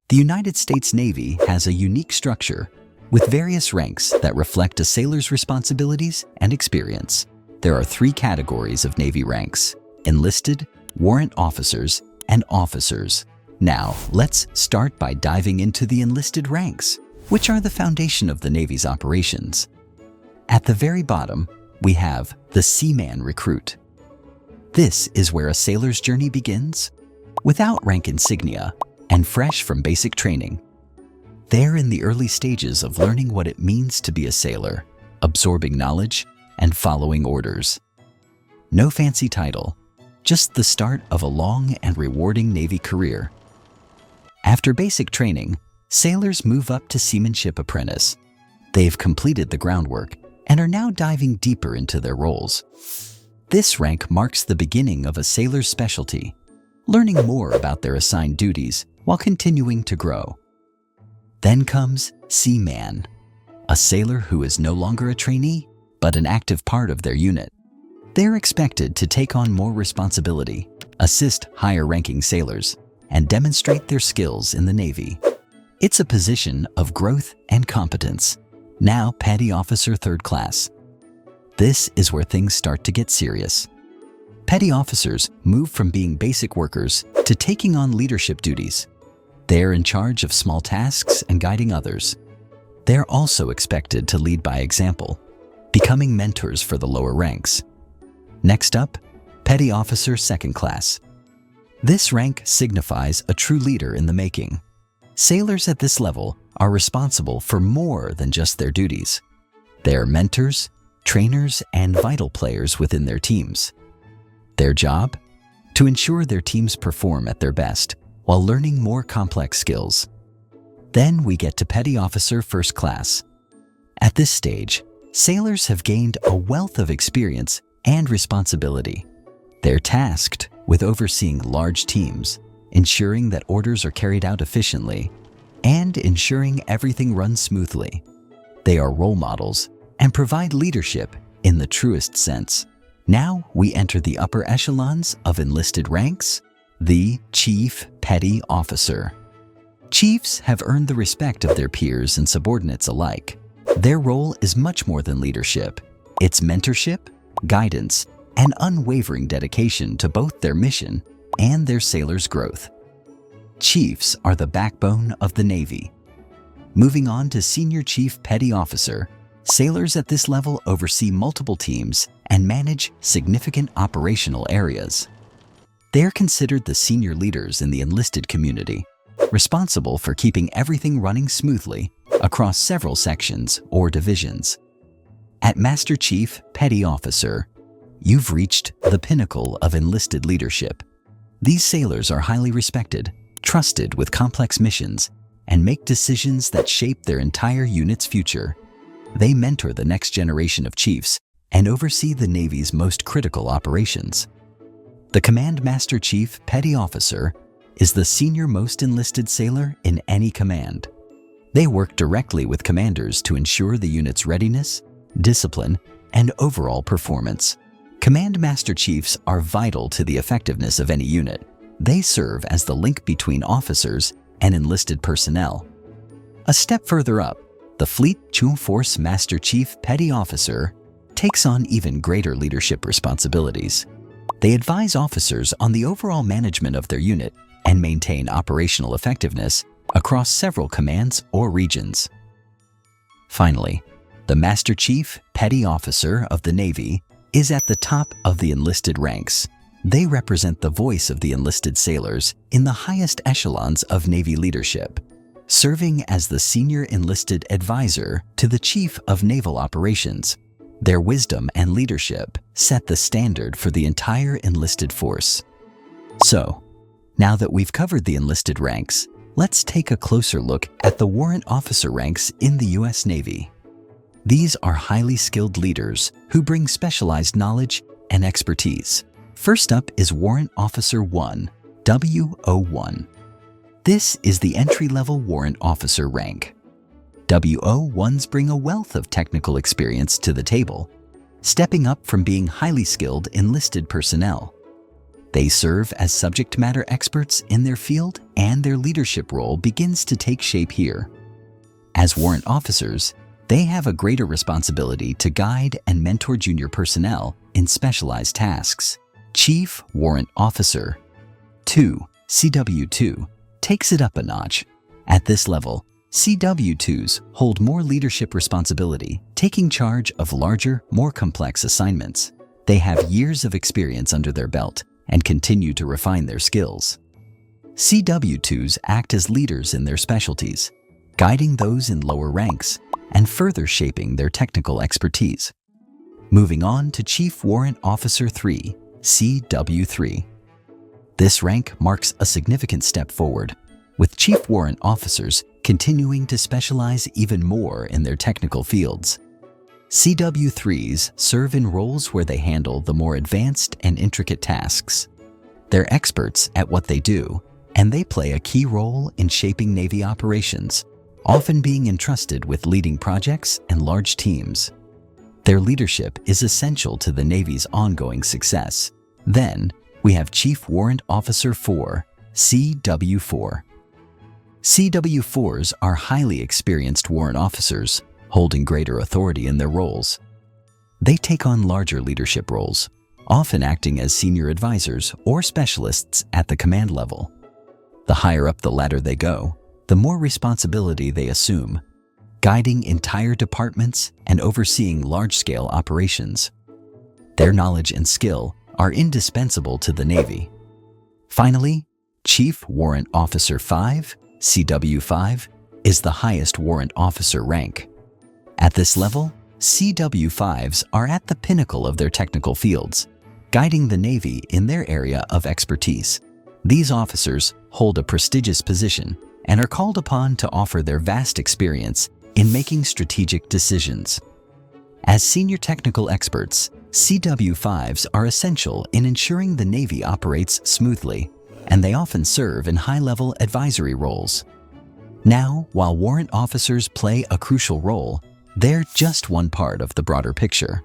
The United States Navy has a unique structure with various ranks that reflect a sailor's responsibilities and experience. There are 3 categories of Navy ranks: enlisted, warrant officers, and officers. Now, let's start by diving into the enlisted ranks, which are the foundation of the Navy's operations. At the very bottom, we have the Seaman Recruit. This is where a sailor's journey begins, without rank insignia and fresh from basic training. They're in the early stages of learning what it means to be a sailor, absorbing knowledge and following orders. No fancy title, just the start of a long and rewarding Navy career. After basic training, sailors move up to Seamanship Apprentice. They've completed the groundwork and are now diving deeper into their roles. This rank marks the beginning of a sailor's specialty, learning more about their assigned duties while continuing to grow. Then comes Seaman, a sailor who is no longer a trainee, but an active part of their unit. They're expected to take on more responsibility, assist higher-ranking sailors, and demonstrate their skills in the Navy. It's a position of growth and competence. Now Petty Officer 3rd Class. This is where things start to get serious. Petty officers move from being basic workers to taking on leadership duties. They're in charge of small tasks and guiding others. They're also expected to lead by example, becoming mentors for the lower ranks. Next up, Petty Officer 2nd Class. This rank signifies a true leader in the making. Sailors at this level are responsible for more than just their duties. They are mentors, trainers, and vital players within their teams. Their job? To ensure their teams perform at their best while learning more complex skills. Then we get to Petty Officer 1st Class. At this stage, sailors have gained a wealth of experience and responsibility. They're tasked with overseeing large teams, ensuring that orders are carried out efficiently, and ensuring everything runs smoothly. They are role models and provide leadership in the truest sense. Now we enter the upper echelons of enlisted ranks, the Chief Petty Officer. Chiefs have earned the respect of their peers and subordinates alike. Their role is much more than leadership. It's mentorship, guidance, and unwavering dedication to both their mission and their sailors' growth. Chiefs are the backbone of the Navy. Moving on to Senior Chief Petty Officer, sailors at this level oversee multiple teams and manage significant operational areas. They're considered the senior leaders in the enlisted community, responsible for keeping everything running smoothly across several sections or divisions. At Master Chief Petty Officer, you've reached the pinnacle of enlisted leadership. These sailors are highly respected, trusted with complex missions, and make decisions that shape their entire unit's future. They mentor the next generation of chiefs and oversee the Navy's most critical operations. The Command Master Chief Petty Officer is the senior-most enlisted sailor in any command. They work directly with commanders to ensure the unit's readiness, discipline, and overall performance. Command Master Chiefs are vital to the effectiveness of any unit. They serve as the link between officers and enlisted personnel. A step further up, the Fleet Chum Force Master Chief Petty Officer takes on even greater leadership responsibilities. They advise officers on the overall management of their unit and maintain operational effectiveness across several commands or regions. Finally, the Master Chief Petty Officer of the Navy is at the top of the enlisted ranks. They represent the voice of the enlisted sailors in the highest echelons of Navy leadership, serving as the senior enlisted advisor to the Chief of Naval Operations. Their wisdom and leadership set the standard for the entire enlisted force. So, now that we've covered the enlisted ranks, let's take a closer look at the warrant officer ranks in the U.S. Navy. These are highly skilled leaders who bring specialized knowledge and expertise. First up is Warrant Officer 1, WO1. This is the entry-level warrant officer rank. WO1s bring a wealth of technical experience to the table, stepping up from being highly skilled enlisted personnel. They serve as subject matter experts in their field, and their leadership role begins to take shape here. As warrant officers, they have a greater responsibility to guide and mentor junior personnel in specialized tasks. Chief Warrant Officer 2, CW2, takes it up a notch. At this level, CW2s hold more leadership responsibility, taking charge of larger, more complex assignments. They have years of experience under their belt and continue to refine their skills. CW2s act as leaders in their specialties, guiding those in lower ranks and further shaping their technical expertise. Moving on to Chief Warrant Officer 3, CW3. This rank marks a significant step forward, with Chief Warrant Officers continuing to specialize even more in their technical fields. CW3s serve in roles where they handle the more advanced and intricate tasks. They're experts at what they do, and they play a key role in shaping Navy operations, often being entrusted with leading projects and large teams. Their leadership is essential to the Navy's ongoing success. Then, we have Chief Warrant Officer 4, CW4. CW4s are highly experienced warrant officers, holding greater authority in their roles. They take on larger leadership roles, often acting as senior advisors or specialists at the command level. The higher up the ladder they go, the more responsibility they assume, guiding entire departments and overseeing large-scale operations. Their knowledge and skill are indispensable to the Navy. Finally, Chief Warrant Officer 5, CW5, is the highest warrant officer rank. At this level, CW5s are at the pinnacle of their technical fields, guiding the Navy in their area of expertise. These officers hold a prestigious position and are called upon to offer their vast experience in making strategic decisions. As senior technical experts, CW5s are essential in ensuring the Navy operates smoothly, and they often serve in high-level advisory roles. Now, while warrant officers play a crucial role, they're just one part of the broader picture.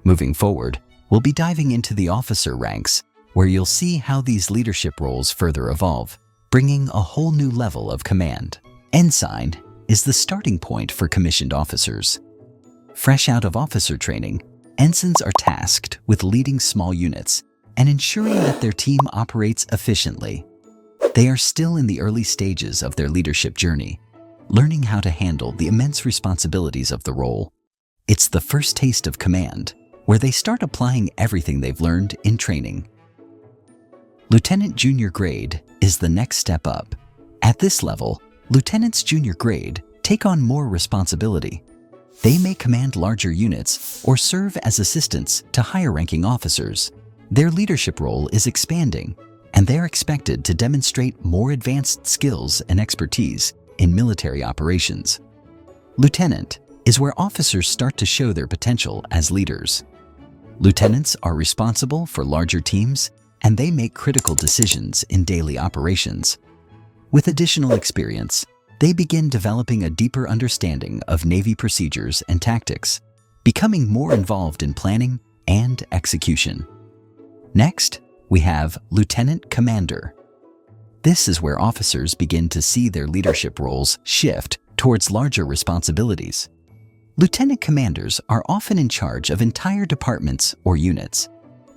Moving forward, we'll be diving into the officer ranks, where you'll see how these leadership roles further evolve, bringing a whole new level of command. Ensign is the starting point for commissioned officers. Fresh out of officer training, ensigns are tasked with leading small units and ensuring that their team operates efficiently. They are still in the early stages of their leadership journey, learning how to handle the immense responsibilities of the role. It's the first taste of command, where they start applying everything they've learned in training. Lieutenant junior grade is the next step up. At this level, lieutenants junior grade take on more responsibility. They may command larger units or serve as assistants to higher-ranking officers. Their leadership role is expanding, and they're expected to demonstrate more advanced skills and expertise in military operations. Lieutenant is where officers start to show their potential as leaders. Lieutenants are responsible for larger teams, and they make critical decisions in daily operations. With additional experience, they begin developing a deeper understanding of Navy procedures and tactics, becoming more involved in planning and execution. Next, we have Lieutenant Commander. This is where officers begin to see their leadership roles shift towards larger responsibilities. Lieutenant commanders are often in charge of entire departments or units.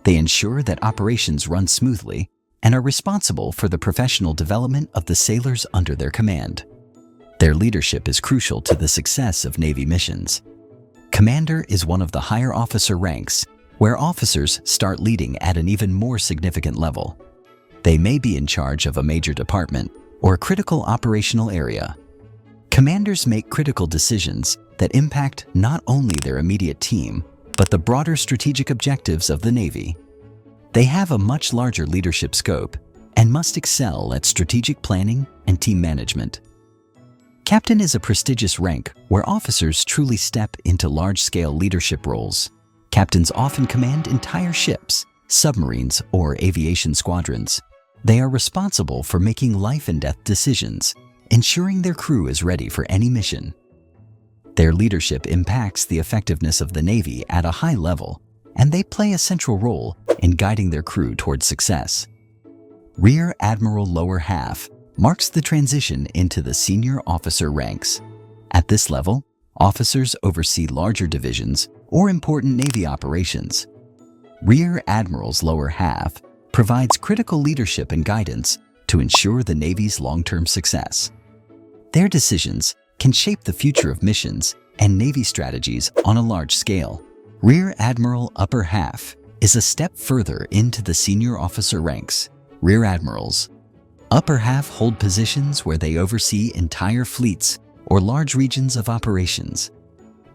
They ensure that operations run smoothly and are responsible for the professional development of the sailors under their command. Their leadership is crucial to the success of Navy missions. Commander is one of the higher officer ranks where officers start leading at an even more significant level. They may be in charge of a major department or a critical operational area. Commanders make critical decisions that impact not only their immediate team, but the broader strategic objectives of the Navy. They have a much larger leadership scope and must excel at strategic planning and team management. Captain is a prestigious rank where officers truly step into large-scale leadership roles. Captains often command entire ships, submarines, or aviation squadrons. They are responsible for making life-and-death decisions, ensuring their crew is ready for any mission. Their leadership impacts the effectiveness of the Navy at a high level, and they play a central role in guiding their crew towards success. Rear Admiral lower half marks the transition into the senior officer ranks. At this level, officers oversee larger divisions or important Navy operations. Rear Admiral's lower half provides critical leadership and guidance to ensure the Navy's long-term success. Their decisions can shape the future of missions and Navy strategies on a large scale. Rear Admiral upper half is a step further into the senior officer ranks. Rear Admirals upper half hold positions where they oversee entire fleets or large regions of operations.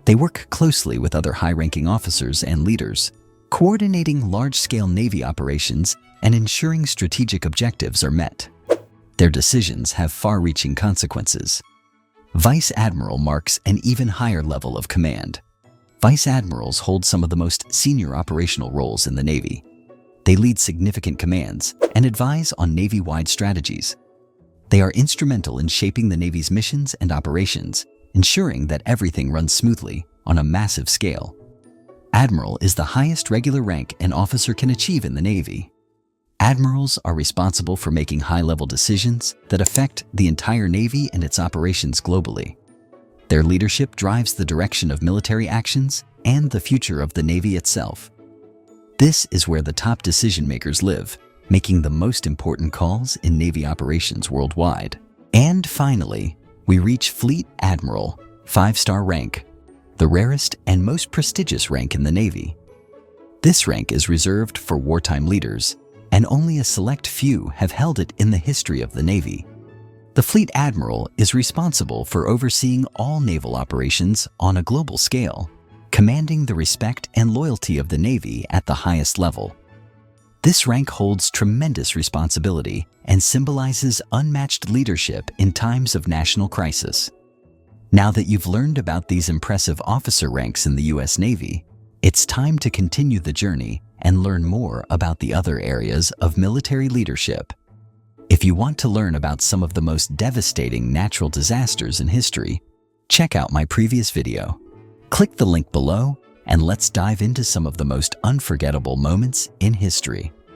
They work closely with other high-ranking officers and leaders, coordinating large-scale Navy operations and ensuring strategic objectives are met. Their decisions have far-reaching consequences. Vice Admiral marks an even higher level of command. Vice Admirals hold some of the most senior operational roles in the Navy. They lead significant commands and advise on Navy-wide strategies. They are instrumental in shaping the Navy's missions and operations, ensuring that everything runs smoothly on a massive scale. Admiral is the highest regular rank an officer can achieve in the Navy. Admirals are responsible for making high-level decisions that affect the entire Navy and its operations globally. Their leadership drives the direction of military actions and the future of the Navy itself. This is where the top decision-makers live, making the most important calls in Navy operations worldwide. And finally, we reach Fleet Admiral, 5-star rank, the rarest and most prestigious rank in the Navy. This rank is reserved for wartime leaders, and only a select few have held it in the history of the Navy. The Fleet Admiral is responsible for overseeing all naval operations on a global scale, commanding the respect and loyalty of the Navy at the highest level. This rank holds tremendous responsibility and symbolizes unmatched leadership in times of national crisis. Now that you've learned about these impressive officer ranks in the U.S. Navy, it's time to continue the journey and learn more about the other areas of military leadership. If you want to learn about some of the most devastating natural disasters in history, check out my previous video. Click the link below and let's dive into some of the most unforgettable moments in history.